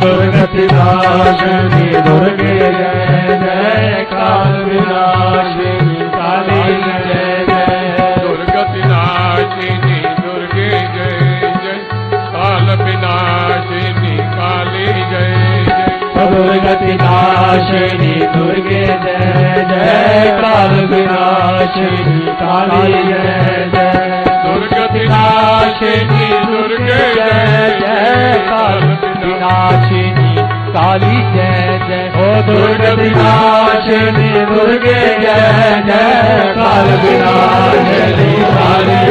दुर्गति नाशिनी दुर्गे जय जय काल विनाशिनी काली जय जय दुर्गति नाशिनी दुर्गे जय जय काल विनाशिनी काली जय जय दुर्गति नाशिनी दुर्गे जय जय काल विनाशिनी काली जय जय दुर्गति नाशिनी दुर्गे जय जय काल विनाशिनी काली जय जय हो दुर्गति नाशिनी दुर्गे जय जय काल विनाशिनी काली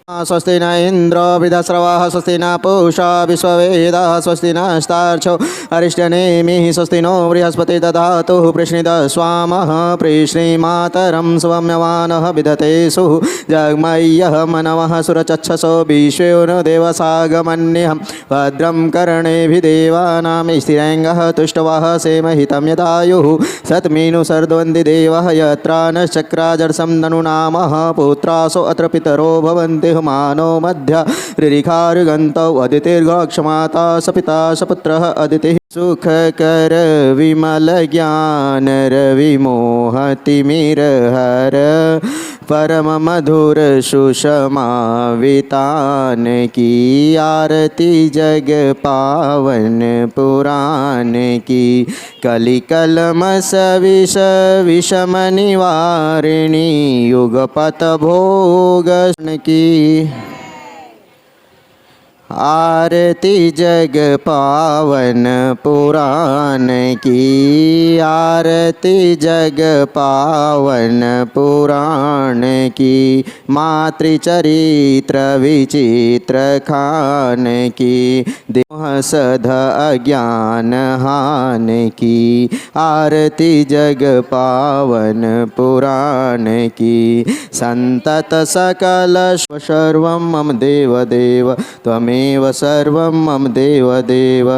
स्वस्ति न इंद्र विधस्रवाः स्वस्ति न पूषा विश्ववेदाः स्वस्ति नस्तार्क्ष्यो अरिष्टनेमिः स्वस्ति नो बृहस्पति दधातु प्रीष्णितः स्वामः प्रीष्णीमातरं स्वम्यमानः विदते सुः जग्मय्यः मनवः सुरचक्षसो विश्वेयो न देवसागमन्यहं भद्रं कर्णेभिः देवानां स्थिरैङ्गः तुष्टवः सेमहितं यदायुः सत्मीनु सर्द्वन्द्वि देवः यत्रा नश्चक्राजर्षं धनुनामः पुत्रासो अत्र पितरो भवन्ति मानो मध्य ऋरिखार्गन्तौ अदितिर्गक्षमाता सपिता सपुत्रः अदितिः सुखकर विमल ज्ञान रविमोहतिमिरहर परम मधुर सुषमा वितान की आरती जग पावन पुराण की कलिकलमस विष विषम निवारिणी युगपत भोग की आरती जग पावन पुराण की आरती जग पावन पुराण की मातृचरित्र विचित्र खान की देह सध अज्ञान हान की आरती जग पावन पुराण की संतत सकल सर्वं मम देव देव त्वमेव सर्वं मम देव देव।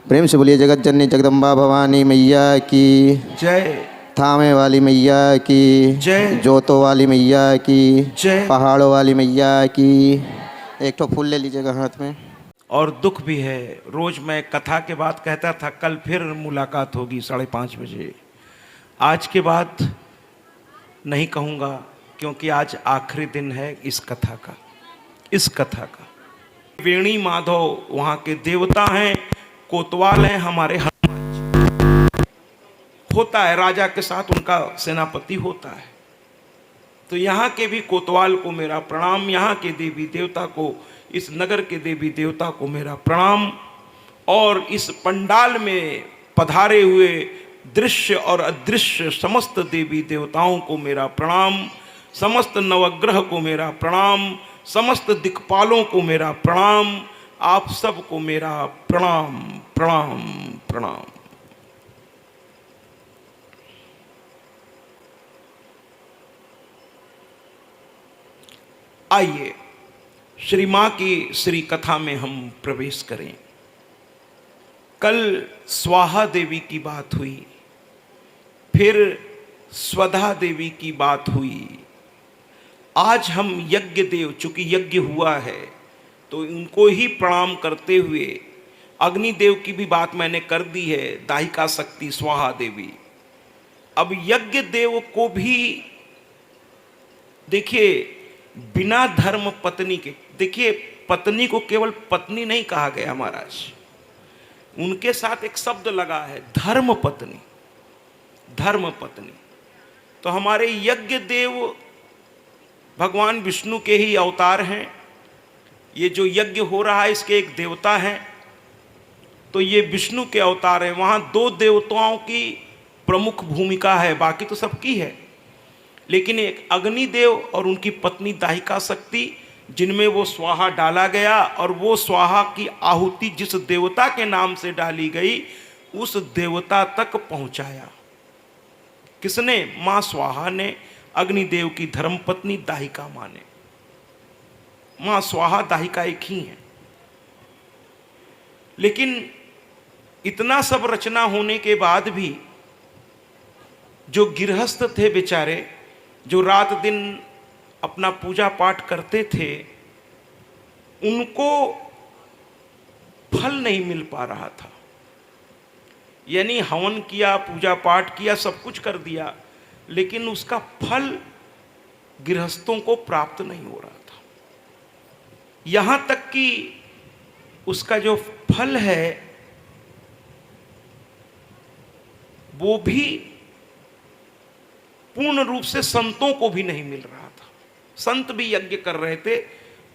प्रेम से बोलिए जगत जननी जगदम्बा भवानी मैया की जय, थामे वाली मैया की जय, जोतों वाली मैया की जय, पहाड़ों वाली मैया की। एक तो फूल ले लीजिएगा हाथ में। और दुख भी है, रोज मैं कथा के बाद कहता था कल फिर मुलाकात होगी 5:30 बजे। आज के बाद नहीं कहूँगा क्योंकि आज आखिरी दिन है इस कथा का। वेणी माधव वहाँ के देवता हैं, कोतवाल हैं हमारे हनुमान जी। होता है राजा के साथ उनका सेनापति होता है। तो यहाँ के भी कोतवाल को मेरा प्रणाम, यहाँ के देवी देवता को, इस नगर के देवी देवता को मेरा प्रणाम। और इस पंडाल में पधारे हुए दृश्य और अदृश्य समस्त देवी देवताओं को मेरा प्रणाम, समस्त नवग्रह को मेरा प्रणाम, समस्त दिक्पालों को मेरा प्रणाम। आप सबको मेरा प्रणाम प्रणाम प्रणाम। आइए श्री माँ की श्री कथा में हम प्रवेश करें। कल स्वाहा देवी की बात हुई, फिर स्वधा देवी की बात हुई। आज हम यज्ञ देव, चूंकि यज्ञ हुआ है तो उनको ही प्रणाम करते हुए अग्निदेव की भी बात मैंने कर दी है, दाहिका शक्ति स्वाहा देवी। अब यज्ञ देव को भी देखिए, बिना धर्म पत्नी के, देखिए पत्नी को केवल पत्नी नहीं कहा गया महाराज, उनके साथ एक शब्द लगा है धर्म पत्नी, धर्म पत्नी। तो हमारे यज्ञ देव भगवान विष्णु के ही अवतार हैं। ये जो यज्ञ हो रहा है इसके एक देवता हैं, तो ये विष्णु के अवतार हैं। वहाँ दो देवताओं की प्रमुख भूमिका है, बाकी तो सबकी है, लेकिन एक अग्निदेव और उनकी पत्नी दाहिका शक्ति, जिनमें वो स्वाहा डाला गया, और वो स्वाहा की आहुति जिस देवता के नाम से डाली गई उस देवता तक पहुंचाया। किसने? मां स्वाहा ने, अग्निदेव की धर्मपत्नी दाहिका मां ने। मां स्वाहा दाहिका एक ही है। लेकिन इतना सब रचना होने के बाद भी जो गृहस्थ थे बेचारे, जो रात दिन अपना पूजा पाठ करते थे, उनको फल नहीं मिल पा रहा था। यानी हवन किया, पूजा पाठ किया, सब कुछ कर दिया, लेकिन उसका फल गृहस्थों को प्राप्त नहीं हो रहा था। यहां तक कि उसका जो फल है वो भी पूर्ण रूप से संतों को भी नहीं मिल रहा था। संत भी यज्ञ कर रहे थे,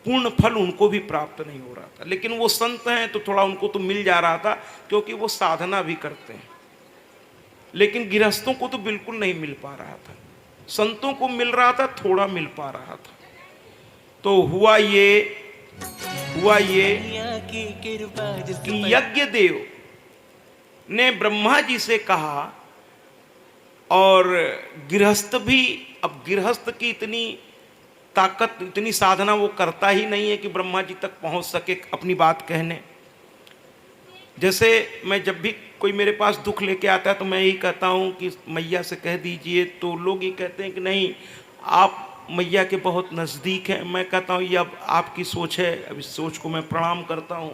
पूर्ण फल उनको भी प्राप्त नहीं हो रहा था। लेकिन वो संत हैं तो थोड़ा उनको तो मिल जा रहा था, क्योंकि वो साधना भी करते हैं। लेकिन गृहस्थों को तो बिल्कुल नहीं मिल पा रहा था। संतों को मिल रहा था, थोड़ा मिल पा रहा था। तो हुआ ये कि यज्ञ देव ने ब्रह्मा जी से कहा, और गृहस्थ भी, अब गृहस्थ की इतनी ताकत, इतनी साधना वो करता ही नहीं है कि ब्रह्मा जी तक पहुंच सके अपनी बात कहने। जैसे मैं जब भी कोई मेरे पास दुख लेके आता है तो मैं यही कहता हूं कि मैया से कह दीजिए, तो लोग ये कहते हैं कि नहीं आप मैया के बहुत नज़दीक हैं। मैं कहता हूं ये अब आपकी सोच है, अब इस सोच को मैं प्रणाम करता हूं।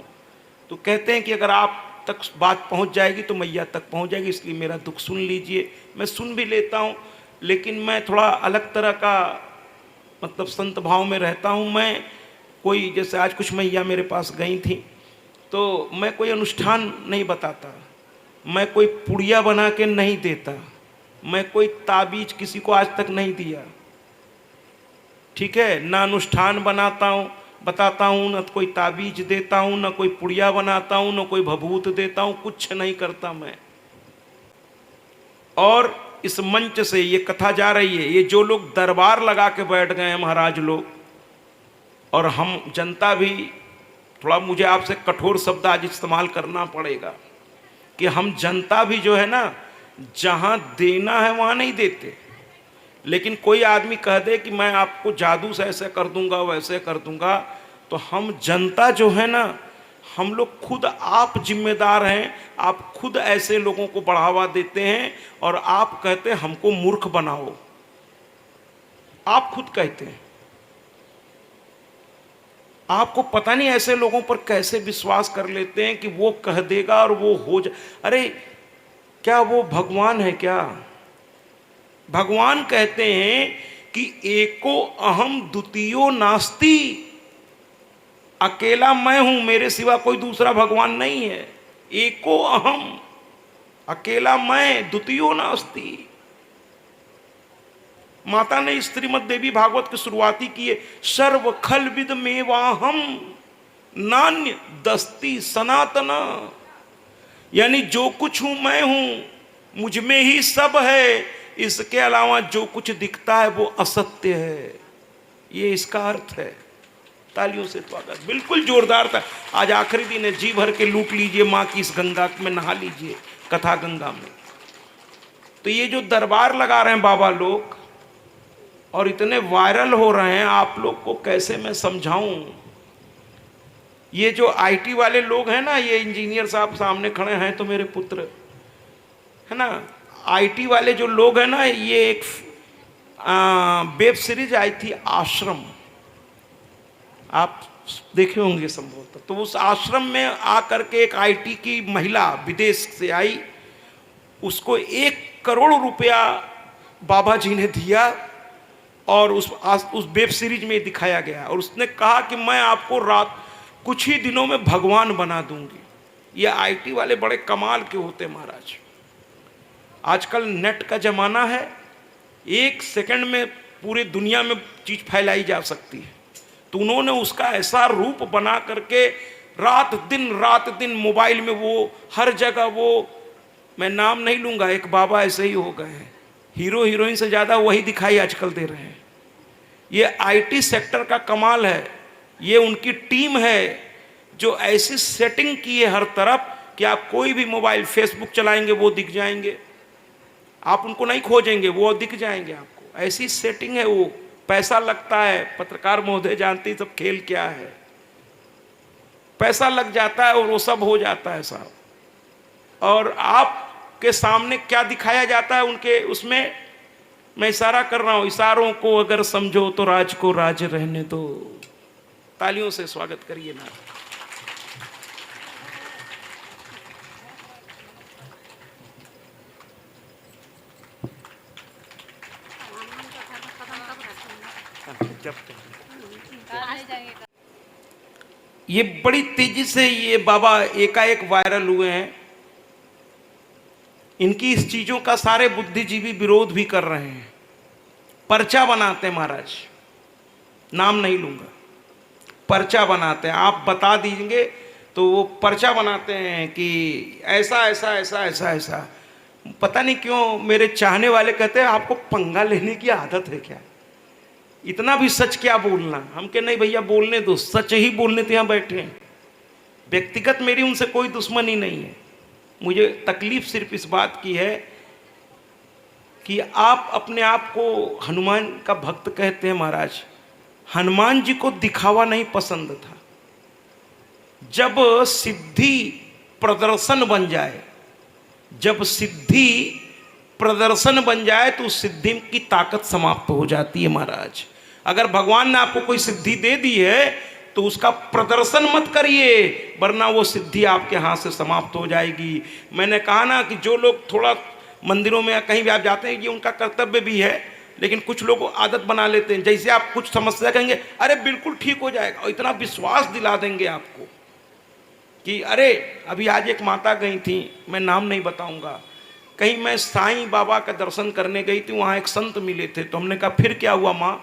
तो कहते हैं कि अगर आप तक बात पहुंच जाएगी तो मैया तक पहुंच जाएगी, इसलिए मेरा दुख सुन लीजिए। मैं सुन भी लेता हूं, लेकिन मैं थोड़ा अलग तरह का मतलब संत भाव में रहता हूं। मैं कोई, जैसे आज कुछ मैया मेरे पास गई थी, तो मैं कोई अनुष्ठान नहीं बताता, मैं कोई पुड़िया बना के नहीं देता, मैं कोई ताबीज किसी को आज तक नहीं दिया, ठीक है ना। अनुष्ठान बताता हूँ, न कोई ताबीज देता हूँ, न कोई पुड़िया बनाता हूँ, न कोई भभूत देता हूँ, कुछ नहीं करता मैं। और इस मंच से ये कथा जा रही है, ये जो लोग दरबार लगा के बैठ गए हैं महाराज लोग, और हम जनता भी, थोड़ा मुझे आपसे कठोर शब्द आज इस्तेमाल करना पड़ेगा कि हम जनता भी जो है ना, जहां देना है वहां नहीं देते। लेकिन कोई आदमी कह दे कि मैं आपको जादू से ऐसे कर दूंगा, वैसे कर दूंगा, तो हम जनता जो है ना, हम लोग खुद आप जिम्मेदार हैं। आप खुद ऐसे लोगों को बढ़ावा देते हैं और आप कहते हैं हमको मूर्ख बनाओ। आप खुद कहते हैं, आपको पता नहीं ऐसे लोगों पर कैसे विश्वास कर लेते हैं कि वो कह देगा और वो हो जा। अरे क्या वो भगवान है क्या? भगवान कहते हैं कि एको अहम द्वितीयो नास्ति, अकेला मैं हूं, मेरे सिवा कोई दूसरा भगवान नहीं है। एको अहम, अकेला मैं, द्वितीयो नास्ति। माता ने श्रीमद् देवी भागवत की शुरुआती की है, सर्व खल विद मेवाहम नान्य दस्ती सनातना। यानी जो कुछ हूं मैं हूं, मुझ में ही सब है, इसके अलावा जो कुछ दिखता है वो असत्य है। ये इसका अर्थ है। तालियों से स्वागत, बिल्कुल जोरदार था। आज आखिरी दिन है, जी भर के लूट लीजिए, माँ की इस गंगा में नहा लीजिए, कथा गंगा में। तो ये जो दरबार लगा रहे हैं बाबा लोग और इतने वायरल हो रहे हैं, आप लोग को कैसे मैं समझाऊं। ये जो आईटी वाले लोग हैं ना, ये इंजीनियर साहब सामने खड़े हैं तो मेरे पुत्र है ना, आईटी वाले जो लोग हैं ना, ये एक वेब सीरीज आई थी आश्रम, आप देखे होंगे संभवतः। तो उस आश्रम में आकर के एक आईटी की महिला विदेश से आई, उसको 1 करोड़ रुपया बाबा जी ने दिया और उस वेब सीरीज में दिखाया गया, और उसने कहा कि मैं आपको कुछ ही दिनों में भगवान बना दूंगी। ये आईटी वाले बड़े कमाल के होते महाराज। आजकल नेट का जमाना है, 1 सेकंड में पूरी दुनिया में चीज फैलाई जा सकती है। तो उन्होंने उसका ऐसा रूप बना करके रात दिन मोबाइल में वो हर जगह, वो मैं नाम नहीं लूंगा, एक बाबा ऐसे ही हो गए हैं, हीरो हीरोइन से ज्यादा वही दिखाई आजकल दे रहे हैं। ये आईटी सेक्टर का कमाल है, ये उनकी टीम है जो ऐसी सेटिंग की है हर तरफ कि आप कोई भी मोबाइल फेसबुक चलाएंगे वो दिख जाएंगे, आप उनको नहीं खोजेंगे वो दिख जाएंगे आपको। ऐसी सेटिंग है वो, पैसा लगता है। पत्रकार महोदय जानती सब खेल क्या है, पैसा लग जाता है और वो सब हो जाता है साहब। और आपके सामने क्या दिखाया जाता है उनके उसमें, मैं इशारा कर रहा हूं, इशारों को अगर समझो तो राज को राज रहने दो। तालियों से स्वागत करिए ना। ये बड़ी तेजी से ये बाबा एकाएक वायरल हुए हैं। इनकी इस चीजों का सारे बुद्धिजीवी विरोध भी कर रहे हैं, पर्चा बनाते हैं महाराज, नाम नहीं लूंगा, पर्चा बनाते हैं। आप बता दीजिए तो वो पर्चा बनाते हैं कि ऐसा ऐसा ऐसा ऐसा ऐसा। पता नहीं क्यों मेरे चाहने वाले कहते हैं आपको पंगा लेने की आदत है क्या, इतना भी सच क्या बोलना। हम कहे नहीं भैया बोलने दो, सच ही बोलने तो यहाँ बैठे हैं। व्यक्तिगत मेरी उनसे कोई दुश्मनी नहीं है, मुझे तकलीफ सिर्फ इस बात की है कि आप अपने आप को हनुमान का भक्त कहते हैं महाराज। हनुमान जी को दिखावा नहीं पसंद था। जब सिद्धि प्रदर्शन बन जाए, जब सिद्धि प्रदर्शन बन जाए तो सिद्धि की ताकत समाप्त हो जाती है महाराज। अगर भगवान ने आपको कोई सिद्धि दे दी है तो उसका प्रदर्शन मत करिए, वरना वो सिद्धि आपके हाथ से समाप्त हो जाएगी। मैंने कहा ना कि जो लोग थोड़ा मंदिरों में या कहीं भी आप जाते हैं, ये उनका कर्तव्य भी है, लेकिन कुछ लोग आदत बना लेते हैं। जैसे आप कुछ समस्या कहेंगे अरे बिल्कुल ठीक हो जाएगा, और इतना विश्वास दिला देंगे आपको कि अरे अभी आज एक माता गई थी, मैं नाम नहीं बताऊंगा, कहीं मैं साईं बाबा का दर्शन करने गई थी, वहाँ एक संत मिले थे। तो हमने कहा फिर क्या हुआ माँ,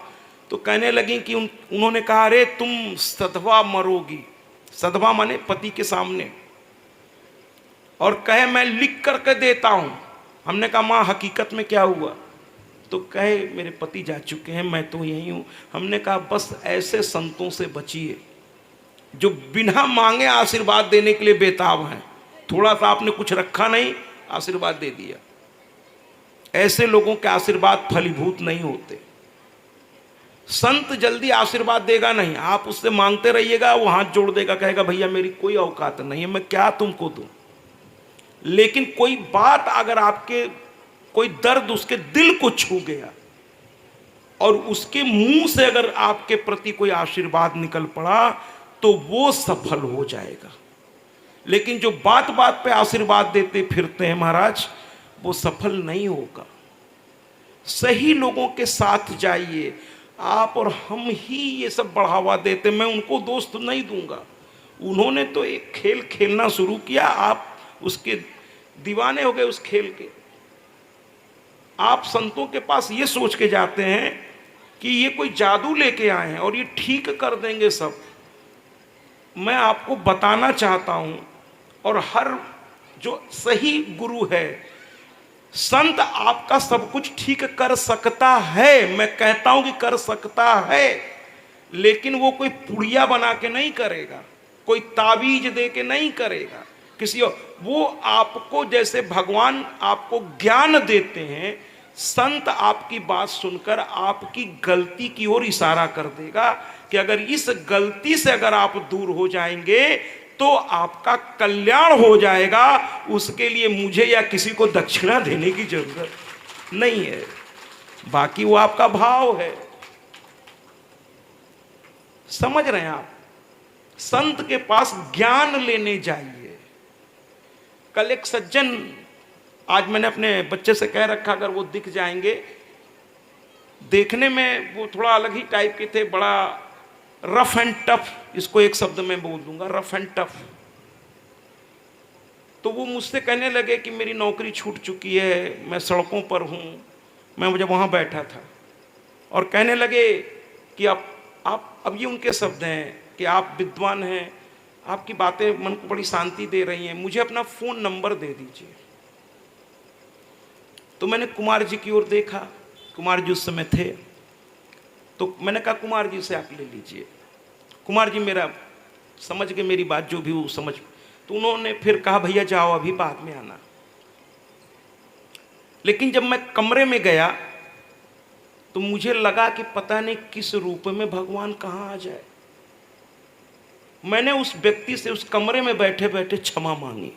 तो कहने लगी कि उन्होंने कहा अरे तुम सधवा मरोगी, सधवा माने पति के सामने, और कहे मैं लिख करके देता हूँ। हमने कहा माँ हकीकत में क्या हुआ, तो कहे मेरे पति जा चुके हैं, मैं तो यही हूँ। हमने कहा बस ऐसे संतों से बचिए जो बिना मांगे आशीर्वाद देने के लिए बेताब हैं। थोड़ा सा आपने कुछ रखा नहीं, आशीर्वाद दे दिया। ऐसे लोगों के आशीर्वाद फलीभूत नहीं होते। संत जल्दी आशीर्वाद देगा नहीं, आप उससे मांगते रहिएगा, वो हाथ जोड़ देगा, कहेगा भैया मेरी कोई औकात नहीं है, मैं क्या तुमको दूं। लेकिन कोई बात अगर आपके, कोई दर्द उसके दिल को छू गया और उसके मुंह से अगर आपके प्रति कोई आशीर्वाद निकल पड़ा तो वो सफल हो जाएगा। लेकिन जो बात बात पे आशीर्वाद देते फिरते हैं महाराज, वो सफल नहीं होगा। सही लोगों के साथ जाइए। आप और हम ही ये सब बढ़ावा देते, मैं उनको दोस्त नहीं दूंगा। उन्होंने तो एक खेल खेलना शुरू किया, आप उसके दीवाने हो गए उस खेल के। आप संतों के पास ये सोच के जाते हैं कि ये कोई जादू लेके आए हैं और ये ठीक कर देंगे सब। मैं आपको बताना चाहता हूं, और हर जो सही गुरु है, संत आपका सब कुछ ठीक कर सकता है। मैं कहता हूं कि कर सकता है, लेकिन वो कोई पुड़िया बना के नहीं करेगा, कोई ताबीज दे के नहीं करेगा किसी और। वो आपको, जैसे भगवान आपको ज्ञान देते हैं, संत आपकी बात सुनकर आपकी गलती की ओर इशारा कर देगा कि अगर इस गलती से अगर आप दूर हो जाएंगे तो आपका कल्याण हो जाएगा। उसके लिए मुझे या किसी को दक्षिणा देने की जरूरत नहीं है, बाकी वो आपका भाव है। समझ रहे हैं आप? संत के पास ज्ञान लेने जाइए। कल एक सज्जन, आज मैंने अपने बच्चे से कह रखा अगर वो दिख जाएंगे देखने में वो थोड़ा अलग ही टाइप के थे, बड़ा रफ एंड टफ, इसको एक शब्द में बोल दूंगा, रफ एंड टफ। तो वो मुझसे कहने लगे कि मेरी नौकरी छूट चुकी है, मैं सड़कों पर हूँ। मैं जब वहाँ बैठा था और कहने लगे कि आप अब ये उनके शब्द हैं कि आप विद्वान हैं, आपकी बातें मन को बड़ी शांति दे रही हैं, मुझे अपना फ़ोन नंबर दे दीजिए। तो मैंने कुमार जी की ओर देखा, कुमार जी उस समय थे, तो मैंने कहा कुमार जी से आप ले लीजिए। कुमार जी मेरा समझ गए मेरी बात, जो भी वो समझ। तो उन्होंने फिर कहा भैया जाओ, अभी बाद में आना। लेकिन जब मैं कमरे में गया तो मुझे लगा कि पता नहीं किस रूप में भगवान कहाँ आ जाए। मैंने उस व्यक्ति से उस कमरे में बैठे बैठे क्षमा मांगी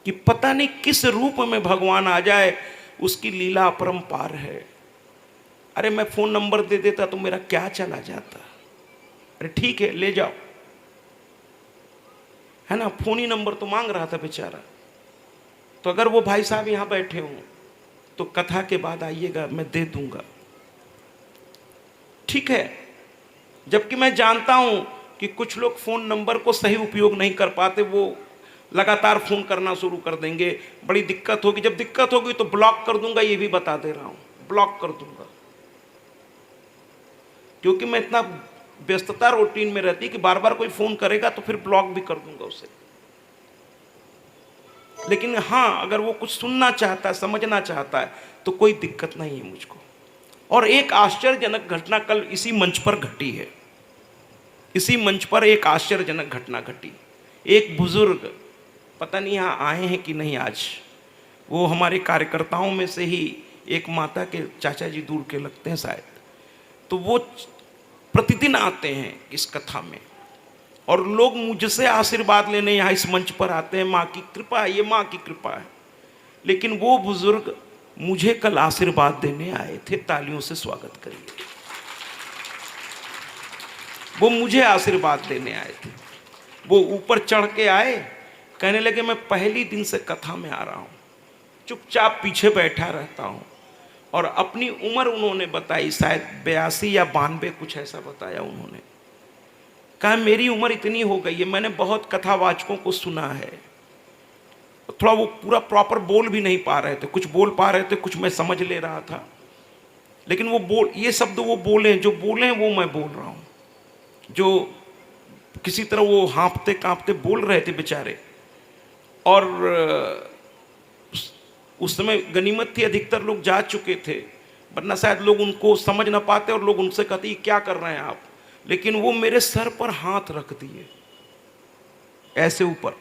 कि पता नहीं किस रूप में भगवान आ जाए, उसकी लीला अपरंपार है। अरे मैं फोन नंबर दे देता तो मेरा क्या चला जाता। अरे ठीक है ले जाओ, है ना, फोन ही नंबर तो मांग रहा था बेचारा। तो अगर वो भाई साहब यहां बैठे हों तो कथा के बाद आइएगा, मैं दे दूंगा, ठीक है। जबकि मैं जानता हूं कि कुछ लोग फोन नंबर को सही उपयोग नहीं कर पाते, वो लगातार फोन करना शुरू कर देंगे, बड़ी दिक्कत होगी। जब दिक्कत होगी तो ब्लॉक कर दूंगा, ये भी बता दे रहा हूं, ब्लॉक कर दूंगा। क्योंकि मैं इतना व्यस्तता रूटीन में रहती कि बार बार कोई फोन करेगा तो फिर ब्लॉक भी कर दूंगा उसे। लेकिन हाँ, अगर वो कुछ सुनना चाहता है, समझना चाहता है तो कोई दिक्कत नहीं है मुझको। और एक आश्चर्यजनक घटना कल इसी मंच पर घटी है। इसी मंच पर एक आश्चर्यजनक घटना घटी। एक बुजुर्ग, पता नहीं यहाँ आए हैं कि नहीं आज, वो हमारे कार्यकर्ताओं में से ही एक माता के चाचा जी दूर के लगते हैं शायद, तो वो प्रतिदिन आते हैं इस कथा में और लोग मुझसे आशीर्वाद लेने यहाँ इस मंच पर आते हैं। माँ की कृपा है, ये माँ की कृपा है। लेकिन वो बुजुर्ग मुझे कल आशीर्वाद देने आए थे। तालियों से स्वागत करिए। वो मुझे आशीर्वाद देने आए थे। वो ऊपर चढ़ के आए, कहने लगे मैं पहली दिन से कथा में आ रहा हूँ, चुपचाप पीछे बैठा रहता हूँ। और अपनी उम्र उन्होंने बताई, शायद 82 या 92 कुछ ऐसा बताया उन्होंने। कहा मेरी उम्र इतनी हो गई है, मैंने बहुत कथावाचकों को सुना है। थोड़ा वो पूरा प्रॉपर बोल भी नहीं पा रहे थे, कुछ बोल पा रहे थे, कुछ मैं समझ ले रहा था, लेकिन वो बोल, ये शब्द वो बोले, जो बोले वो मैं बोल रहा हूँ। जो किसी तरह वो हाँफते कांपते बोल रहे थे बेचारे। और उस समय गनीमत थी, अधिकतर लोग जा चुके थे, वरना शायद लोग उनको समझ ना पाते और लोग उनसे कहते क्या कर रहे हैं आप। लेकिन वो मेरे सर पर हाथ रख दिए, ऐसे ऊपर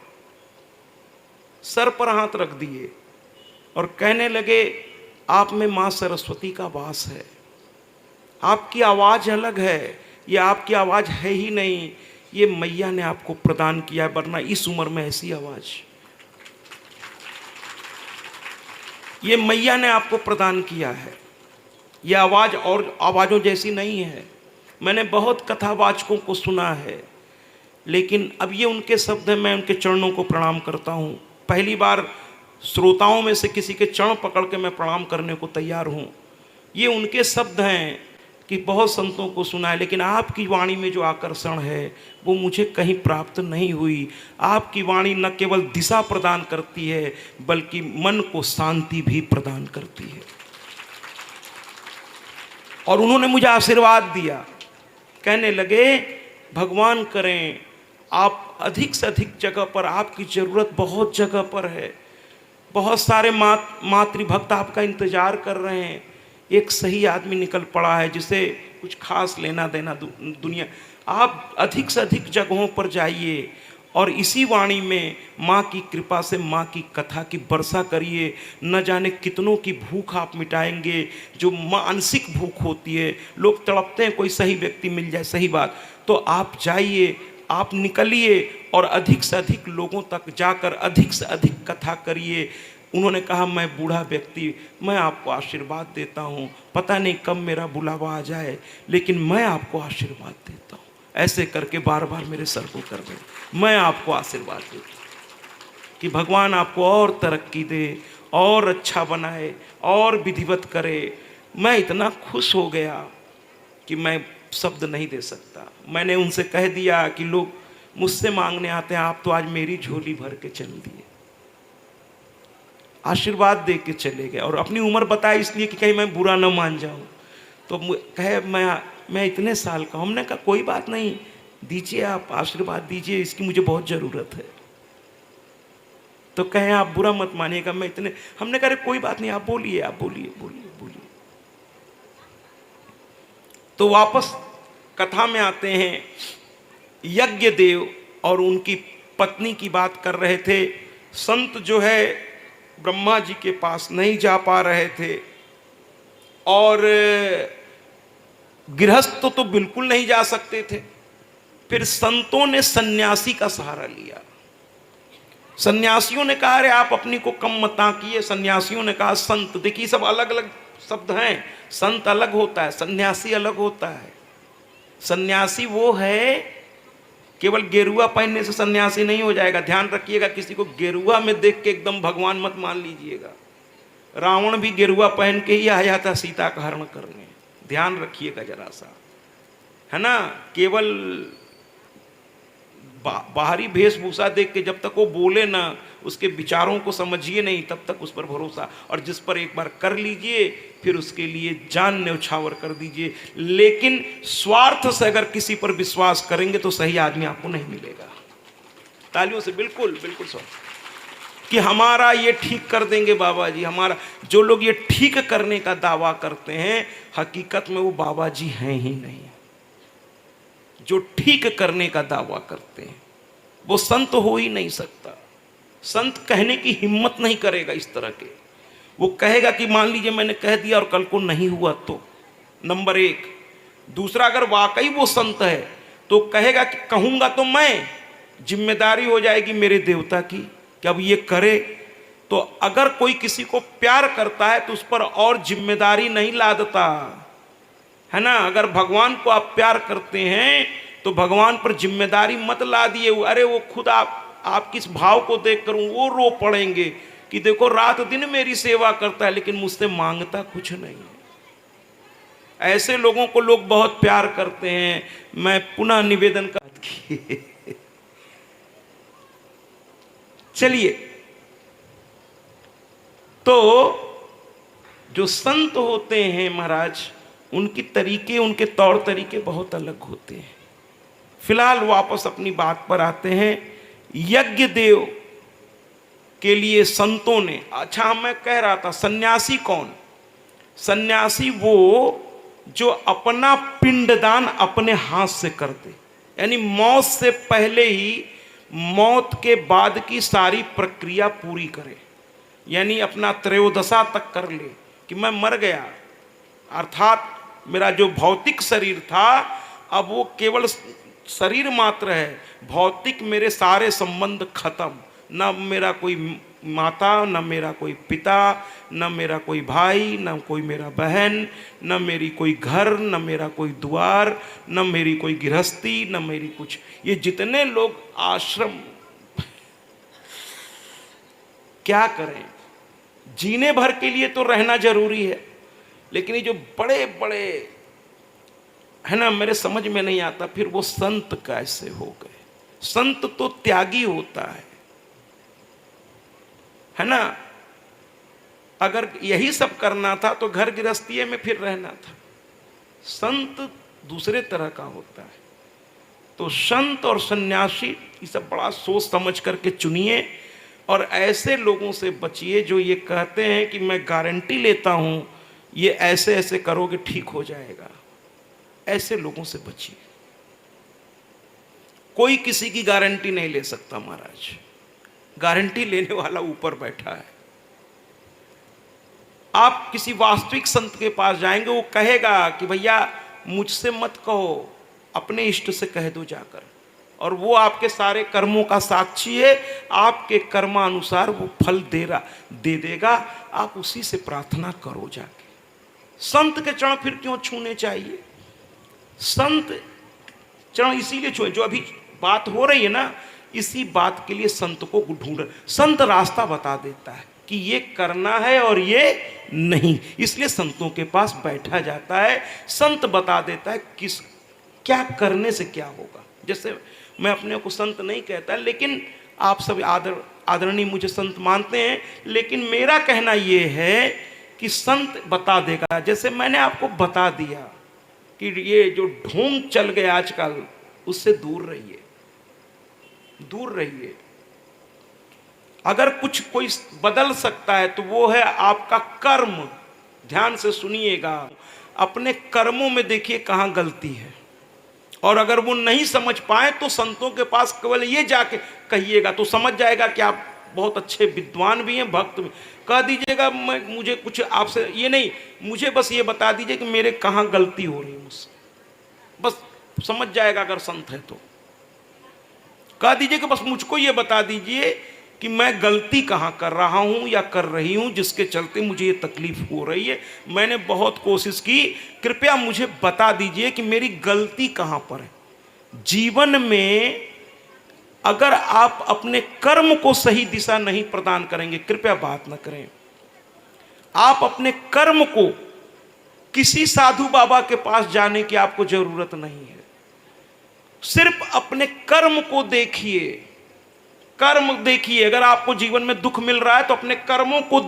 सर पर हाथ रख दिए और कहने लगे आप में माँ सरस्वती का वास है, आपकी आवाज़ अलग है, ये आपकी आवाज़ है ही नहीं, ये मैया ने आपको प्रदान किया, वरना इस उम्र में ऐसी आवाज़ ये मैया ने आपको प्रदान किया है। ये आवाज़ और आवाज़ों जैसी नहीं है। मैंने बहुत कथावाचकों को सुना है, लेकिन अब ये उनके शब्द हैं, मैं उनके चरणों को प्रणाम करता हूँ। पहली बार श्रोताओं में से किसी के चरण पकड़ के मैं प्रणाम करने को तैयार हूँ। ये उनके शब्द हैं कि बहुत संतों को सुना है, लेकिन आपकी वाणी में जो आकर्षण है वो मुझे कहीं प्राप्त नहीं हुई। आपकी वाणी न केवल दिशा प्रदान करती है बल्कि मन को शांति भी प्रदान करती है। और उन्होंने मुझे आशीर्वाद दिया, कहने लगे भगवान करें आप अधिक से अधिक जगह पर, आपकी ज़रूरत बहुत जगह पर है, बहुत सारे मातृभक्त आपका इंतजार कर रहे हैं। एक सही आदमी निकल पड़ा है जिसे कुछ खास लेना देना दुनिया। आप अधिक से अधिक जगहों पर जाइए और इसी वाणी में माँ की कृपा से माँ की कथा की वर्षा करिए। न जाने कितनों की भूख आप मिटाएंगे, जो मानसिक भूख होती है। लोग तड़पते हैं कोई सही व्यक्ति मिल जाए, सही बात, तो आप जाइए, आप निकलिए और अधिक से अधिक लोगों तक जाकर अधिक से अधिक कथा करिए। उन्होंने कहा मैं बूढ़ा व्यक्ति, मैं आपको आशीर्वाद देता हूँ, पता नहीं कब मेरा बुलावा आ जाए, लेकिन मैं आपको आशीर्वाद देता हूँ। ऐसे करके बार बार मेरे सर को कर रहे, मैं आपको आशीर्वाद देता हूँ कि भगवान आपको और तरक्की दे, और अच्छा बनाए, और विधिवत करे, मैं इतना खुश हो गया कि मैं शब्द नहीं दे सकता। मैंने उनसे कह दिया कि लोग मुझसे मांगने आते हैं, आप तो आज मेरी झोली भर के चल दिए, आशीर्वाद दे के चले गए। और अपनी उम्र बताई इसलिए कि कहीं मैं बुरा न मान जाऊं। तो कहे मैं इतने साल का। हमने कहा कोई बात नहीं, दीजिए, आप आशीर्वाद दीजिए, इसकी मुझे बहुत ज़रूरत है। तो कहें आप बुरा मत मानिएगा, मैं इतने। हमने कहा कोई बात नहीं, आप बोलिए, आप बोलिए बोलिए बोलिए। तो वापस कथा में आते हैं। यज्ञ देव और उनकी पत्नी की बात कर रहे थे। संत जो है ब्रह्मा जी के पास नहीं जा पा रहे थे, और गृहस्थ तो बिल्कुल नहीं जा सकते थे। फिर संतों ने सन्यासी का सहारा लिया। सन्यासियों ने कहा अरे आप अपनी को कम मत आंकिए। सन्यासियों ने कहा संत, देखिए सब अलग अलग शब्द हैं। संत अलग होता है, सन्यासी अलग होता है। सन्यासी वो है, केवल गेरुआ पहनने से सन्यासी नहीं हो जाएगा। ध्यान रखिएगा, किसी को गेरुआ में देख के एकदम भगवान मत मान लीजिएगा। रावण भी गेरुआ पहन के ही आया था सीता का हरण करने। ध्यान रखिएगा जरा सा, है ना। केवल बाहरी वेशभूषा देख के जब तक वो बोले ना, उसके विचारों को समझिए नहीं, तब तक उस पर भरोसा। और जिस पर एक बार कर लीजिए फिर उसके लिए जान न्यौछावर कर दीजिए। लेकिन स्वार्थ से अगर किसी पर विश्वास करेंगे तो सही आदमी आपको नहीं मिलेगा। तालियों से बिल्कुल बिल्कुल स्वार्थ कि हमारा ये ठीक कर देंगे बाबा जी, हमारा। जो लोग ये ठीक करने का दावा करते हैं, हकीकत में वो बाबा जी हैं ही नहीं। जो ठीक करने का दावा करते हैं वो संत हो ही नहीं सकता। संत कहने की हिम्मत नहीं करेगा इस तरह के। वो कहेगा कि मान लीजिए मैंने कह दिया और कल को नहीं हुआ तो, नंबर एक। दूसरा, अगर वाकई वो संत है तो कहेगा कि कहूंगा तो मैं, जिम्मेदारी हो जाएगी मेरे देवता की कि अब ये करे। तो अगर कोई किसी को प्यार करता है तो उस पर और जिम्मेदारी नहीं लादता, है ना। अगर भगवान को आप प्यार करते हैं तो भगवान पर जिम्मेदारी मत ला दिए। अरे वो खुद आप किस भाव को देखकर वो रो पड़ेंगे कि देखो रात दिन मेरी सेवा करता है लेकिन मुझसे मांगता कुछ नहीं है। ऐसे लोगों को लोग बहुत प्यार करते हैं। मैं पुनः निवेदन कर चलिए, तो जो संत होते हैं महाराज, उनकी तरीके, उनके तौर तरीके बहुत अलग होते हैं। फिलहाल वापस अपनी बात पर आते हैं। यज्ञ देव के लिए संतों ने, अच्छा मैं कह रहा था सन्यासी कौन? सन्यासी वो जो अपना पिंडदान अपने हाथ से कर दे, यानी मौत से पहले ही मौत के बाद की सारी प्रक्रिया पूरी करे। यानी अपना त्रयोदशा तक कर ले कि मैं मर गया, अर्थात मेरा जो भौतिक शरीर था अब वो केवल शरीर मात्र है। भौतिक मेरे सारे संबंध खत्म, न मेरा कोई माता, न मेरा कोई पिता, न मेरा कोई भाई, न कोई मेरा बहन, न मेरी कोई घर, न मेरा कोई द्वार, न मेरी कोई गृहस्थी, न मेरी कुछ। ये जितने लोग आश्रम क्या करें, जीने भर के लिए तो रहना जरूरी है, लेकिन ये जो बड़े बड़े है ना, मेरे समझ में नहीं आता फिर वो संत कैसे हो गए। संत तो त्यागी होता है ना। अगर यही सब करना था तो घर गृहस्थी में फिर रहना था। संत दूसरे तरह का होता है। तो संत और सन्यासी ये सब बड़ा सोच समझ करके चुनिए, और ऐसे लोगों से बचिए जो ये कहते हैं कि मैं गारंटी लेता हूं ये ऐसे ऐसे करोगे ठीक हो जाएगा। ऐसे लोगों से बचिए। कोई किसी की गारंटी नहीं ले सकता महाराज। गारंटी लेने वाला ऊपर बैठा है। आप किसी वास्तविक संत के पास जाएंगे, वो कहेगा कि भैया मुझसे मत कहो, अपने इष्ट से कह दो जाकर, और वो आपके सारे कर्मों का साक्षी है। आपके कर्मानुसार वो फल दे देगा। आप उसी से प्रार्थना करो जाके। संत के चरण फिर क्यों छूने चाहिए? संत चरण इसीलिए छुए, जो अभी बात हो रही है ना, इसी बात के लिए संत को ढूंढ। संत रास्ता बता देता है। कि ये करना है और ये नहीं। इसलिए संतों के पास बैठा जाता है, संत बता देता है किस क्या करने से क्या होगा। जैसे मैं अपने को संत नहीं कहता, लेकिन आप सब आदरणीय मुझे संत मानते हैं, लेकिन मेरा कहना ये है कि संत बता देगा। जैसे मैंने आपको बता दिया कि ये जो ढोंग चल गए आजकल, उससे दूर रहिए, दूर रहिए। अगर कुछ कोई बदल सकता है तो वो है आपका कर्म। ध्यान से सुनिएगा, अपने कर्मों में देखिए कहाँ गलती है, और अगर वो नहीं समझ पाए तो संतों के पास केवल ये जाके कहिएगा तो समझ जाएगा कि आप बहुत अच्छे विद्वान भी हैं, भक्त भी। कह दीजिएगा मुझे कुछ आपसे ये नहीं, मुझे बस ये बता दीजिए कि मेरे कहाँ गलती हो रही है मुझसे, बस समझ जाएगा। अगर संत है तो कह दीजिए कि बस मुझको ये बता दीजिए कि मैं गलती कहाँ कर रहा हूँ या कर रही हूँ जिसके चलते मुझे ये तकलीफ हो रही है। मैंने बहुत कोशिश की, कृपया मुझे बता दीजिए कि मेरी गलती कहाँ पर है। जीवन में अगर आप अपने कर्म को सही दिशा नहीं प्रदान करेंगे, कृपया बात न करें, आप अपने कर्म को किसी साधु बाबा के पास जाने की आपको जरूरत नहीं है। सिर्फ अपने कर्म को देखिए, कर्म देखिए। अगर आपको जीवन में दुख मिल रहा है तो अपने कर्मों को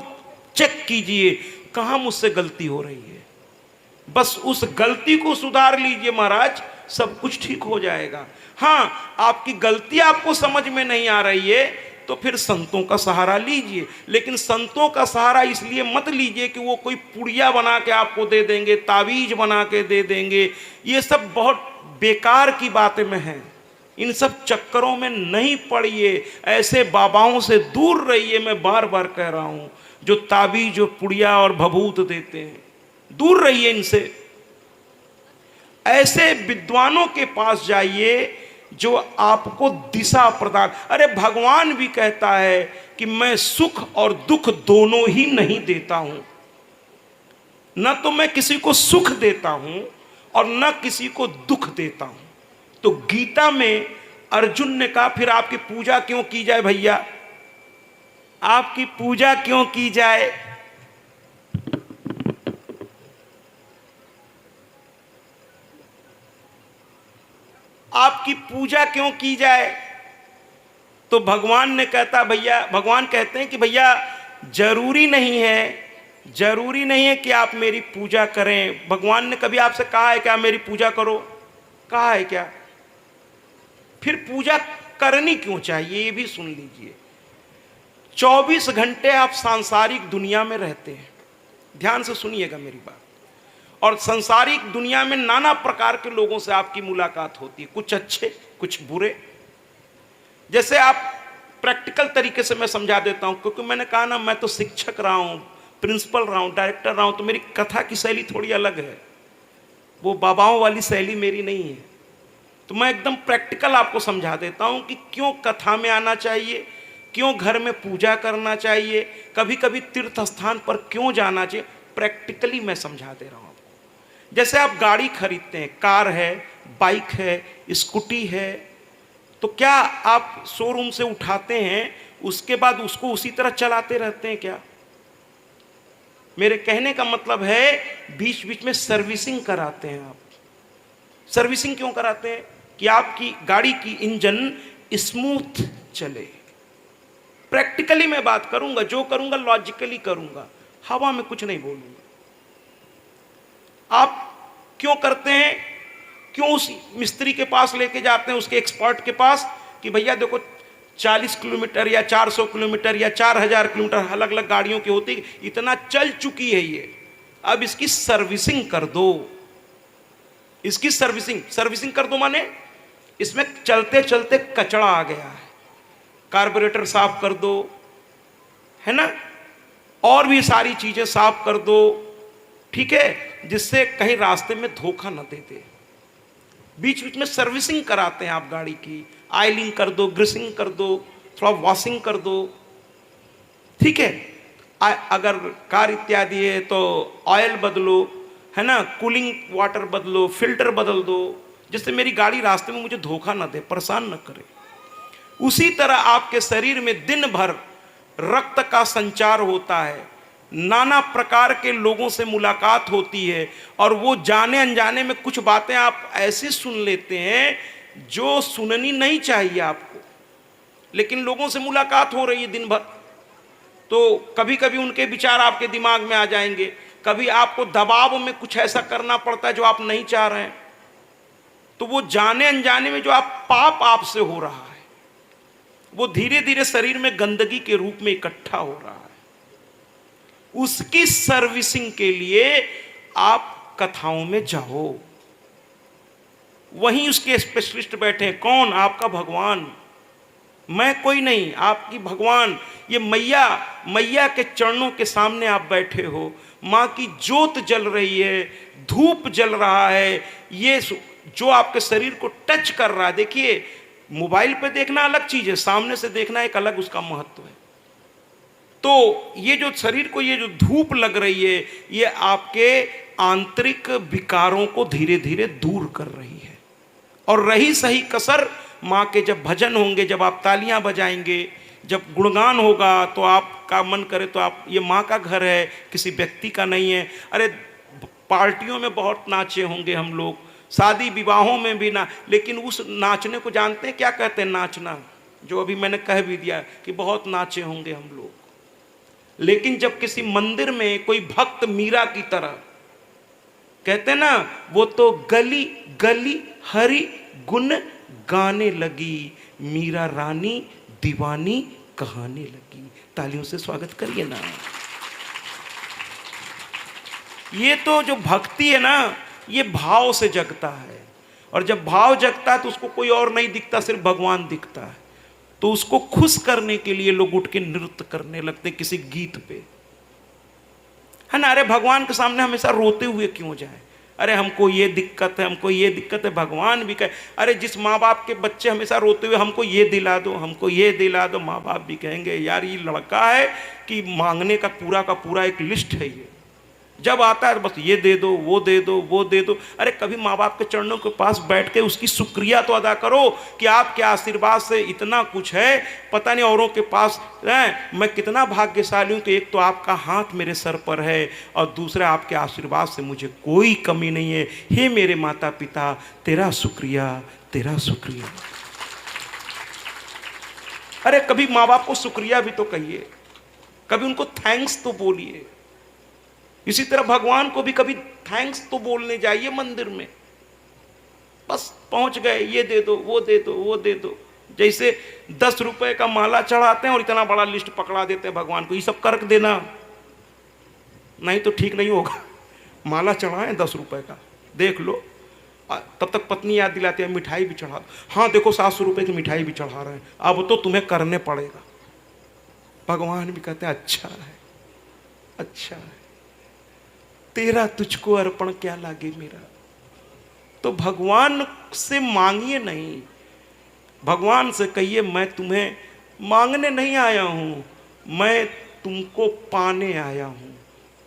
चेक कीजिए, कहाँ मुझसे गलती हो रही है। बस उस गलती को सुधार लीजिए महाराज, सब कुछ ठीक हो जाएगा। हाँ, आपकी गलती आपको समझ में नहीं आ रही है तो फिर संतों का सहारा लीजिए, लेकिन संतों का सहारा इसलिए मत लीजिए कि वो कोई पुड़िया बना के आपको दे देंगे, तावीज बना के दे देंगे। ये सब बहुत बेकार की बातें में हैं, इन सब चक्करों में नहीं पड़िए, ऐसे बाबाओं से दूर रहिए। मैं बार बार कह रहा हूं, जो ताबीज, जो पुड़िया और भभूत देते हैं, दूर रहिए इनसे। ऐसे विद्वानों के पास जाइए जो आपको दिशा प्रदान। अरे भगवान भी कहता है कि मैं सुख और दुख दोनों ही नहीं देता हूं, न तो मैं किसी को सुख देता हूं और न किसी को दुख देता हूं। तो गीता में अर्जुन ने कहा, फिर आपकी पूजा क्यों की जाए भैया, आपकी पूजा क्यों की जाए। आपकी पूजा क्यों की जाए। तो भगवान ने कहता, भैया, भगवान कहते हैं कि भैया जरूरी नहीं है, जरूरी नहीं है कि आप मेरी पूजा करें। भगवान ने कभी आपसे कहा है क्या मेरी पूजा करो, कहा है क्या। फिर पूजा करनी क्यों चाहिए ये भी सुन लीजिए। 24 घंटे आप सांसारिक दुनिया में रहते हैं, ध्यान से सुनिएगा मेरी बात। और सांसारिक दुनिया में नाना प्रकार के लोगों से आपकी मुलाकात होती है, कुछ अच्छे कुछ बुरे। जैसे आप प्रैक्टिकल तरीके से मैं समझा देता हूं, क्योंकि मैंने कहा ना, मैं तो शिक्षक रहा हूं, प्रिंसिपल रहा हूं, डायरेक्टर रहा हूं, तो मेरी कथा की शैली थोड़ी अलग है, वो बाबाओं वाली शैली मेरी नहीं है। तो मैं एकदम प्रैक्टिकल आपको समझा देता हूं कि क्यों कथा में आना चाहिए, क्यों घर में पूजा करना चाहिए, कभी कभी तीर्थ स्थान पर क्यों जाना चाहिए। प्रैक्टिकली मैं समझा दे रहा हूं आपको। जैसे आप गाड़ी खरीदते हैं, कार है, बाइक है, स्कूटी है, तो क्या आप शोरूम से उठाते हैं उसके बाद उसको उसी तरह चलाते रहते हैं क्या। मेरे कहने का मतलब है बीच बीच में सर्विसिंग कराते हैं आप। सर्विसिंग क्यों कराते हैं कि आपकी गाड़ी की इंजन स्मूथ चले। प्रैक्टिकली मैं बात करूंगा, जो करूंगा लॉजिकली करूंगा, हवा में कुछ नहीं बोलूंगा। आप क्यों करते हैं, क्यों उस मिस्त्री के पास लेके जाते हैं, उसके एक्सपर्ट के पास, कि भैया देखो 40 किलोमीटर या 400 किलोमीटर या 4000 किलोमीटर, अलग अलग गाड़ियों की होती, इतना चल चुकी है ये, अब इसकी सर्विसिंग कर दो। इसकी सर्विसिंग कर दो माने इसमें चलते चलते कचरा आ गया है, कार्बोरेटर साफ कर दो, है ना, और भी सारी चीजें साफ कर दो, ठीक है, जिससे कहीं रास्ते में धोखा न दे दे। बीच बीच में सर्विसिंग कराते हैं आप गाड़ी की, ऑयलिंग कर दो, ग्रीसिंग कर दो, थोड़ा वॉशिंग कर दो, ठीक है। अगर कार इत्यादि है तो ऑयल बदलो, है ना, कूलिंग वाटर बदलो, फिल्टर बदल दो, जिससे मेरी गाड़ी रास्ते में मुझे धोखा न दे, परेशान न करे। उसी तरह आपके शरीर में दिन भर रक्त का संचार होता है, नाना प्रकार के लोगों से मुलाकात होती है, और वो जाने अनजाने में कुछ बातें आप ऐसी सुन लेते हैं जो सुननी नहीं चाहिए आपको, लेकिन लोगों से मुलाकात हो रही है दिन भर, तो कभी कभी उनके विचार आपके दिमाग में आ जाएंगे, कभी आपको दबाव में कुछ ऐसा करना पड़ता है जो आप नहीं चाह रहे हैं, तो वो जाने अनजाने में जो आप पाप आपसे हो रहा है वो धीरे धीरे शरीर में गंदगी के रूप में इकट्ठा हो रहा है। उसकी सर्विसिंग के लिए आप कथाओं में जाओ, वहीं उसके स्पेशलिस्ट बैठे हैं। कौन? आपका भगवान, मैं कोई नहीं, आपकी भगवान। ये मैया के चरणों के सामने आप बैठे हो, माँ की ज्योत जल रही है, धूप जल रहा है, ये जो आपके शरीर को टच कर रहा है। देखिए, मोबाइल पे देखना अलग चीज है, सामने से देखना एक अलग उसका महत्व है। तो ये जो शरीर को ये जो धूप लग रही है, ये आपके आंतरिक विकारों को धीरे धीरे दूर कर रही है। और रही सही कसर, माँ के जब भजन होंगे, जब आप तालियां बजाएंगे, जब गुणगान होगा, तो आपका मन करे तो आप, ये माँ का घर है, किसी व्यक्ति का नहीं है। अरे पार्टियों में बहुत नाचे होंगे हम लोग, शादी विवाहों में भी ना, लेकिन उस नाचने को जानते हैं क्या कहते हैं? नाचना, जो अभी मैंने कह भी दिया कि बहुत नाचे होंगे हम लोग। लेकिन जब किसी मंदिर में कोई भक्त मीरा की तरह, कहते हैं ना, वो तो गली गली हरि गुण गाने लगी, मीरा रानी दीवानी कहाने लगी। तालियों से स्वागत करिए ना। ये तो जो भक्ति है ना, ये भाव से जगता है, और जब भाव जगता है तो उसको कोई और नहीं दिखता, सिर्फ भगवान दिखता है। तो उसको खुश करने के लिए लोग उठ के नृत्य करने लगते हैं किसी गीत पे, है ना। अरे भगवान के सामने हमेशा रोते हुए क्यों जाए? अरे हमको ये दिक्कत है, हमको ये दिक्कत है। भगवान भी कहे, अरे जिस माँ बाप के बच्चे हमेशा रोते हुए हमको ये दिला दो, हमको ये दिला दो, माँ बाप भी कहेंगे यार ये लड़का है कि मांगने का पूरा एक लिस्ट है, ये जब आता है बस ये दे दो, वो दे दो, वो दे दो। अरे कभी माँ बाप के चरणों के पास बैठ के उसकी शुक्रिया तो अदा करो कि आपके आशीर्वाद से इतना कुछ है, पता नहीं औरों के पास है। मैं कितना भाग्यशाली हूँ कि एक तो आपका हाथ मेरे सर पर है, और दूसरा आपके आशीर्वाद से मुझे कोई कमी नहीं है। हे मेरे माता पिता, तेरा शुक्रिया, तेरा शुक्रिया। अरे कभी माँ बाप को शुक्रिया भी तो कहिए, कभी उनको थैंक्स तो बोलिए। इसी तरह भगवान को भी कभी थैंक्स तो बोलने जाइए मंदिर में। बस पहुंच गए, ये दे दो, वो दे दो, वो दे दो। जैसे 10 रुपए का माला चढ़ाते हैं और इतना बड़ा लिस्ट पकड़ा देते हैं भगवान को, ये सब कर देना, नहीं तो ठीक नहीं होगा। माला चढ़ाएं 10 रुपए का, देख लो। तब तक पत्नी याद दिलाती है मिठाई भी चढ़ा दो। हाँ देखो 700 रुपए की मिठाई भी चढ़ा रहे हैं, अब तो तुम्हें करने पड़ेगा। भगवान भी कहते हैं अच्छा है, अच्छा है, तेरा तुझको अर्पण क्या लागे मेरा। तो भगवान से मांगिए नहीं, भगवान से कहिए मैं तुम्हें मांगने नहीं आया हूं, मैं तुमको पाने आया हूं।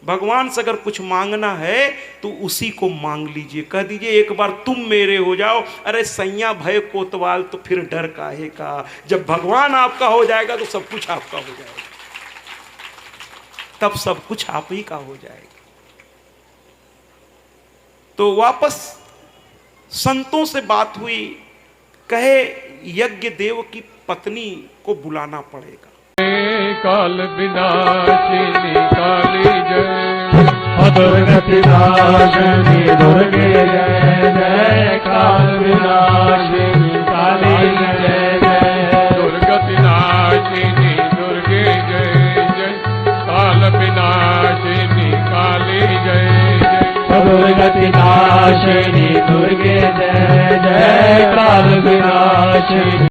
भगवान से अगर कुछ मांगना है तो उसी को मांग लीजिए, कह दीजिए एक बार तुम मेरे हो जाओ। अरे सैया भय कोतवाल तो फिर डर काहे का। जब भगवान आपका हो जाएगा तो सब कुछ आपका हो जाएगा, तब सब कुछ आप ही का हो जाएगा। तो वापस संतों से बात हुई, कहे यज्ञ देव की पत्नी को बुलाना पड़ेगा। काल विनाशिनी काली जय, दुर्गति नाशिनी दुर्गे जय जय, काल विनाशिनी काली जय जय, दुर्गति नाशिनी दुर्गे जय जय, काल विनाशिनी काली जय जय, दुर्गति नाशिनी दुर्गे जय जय, काल विनाशिनी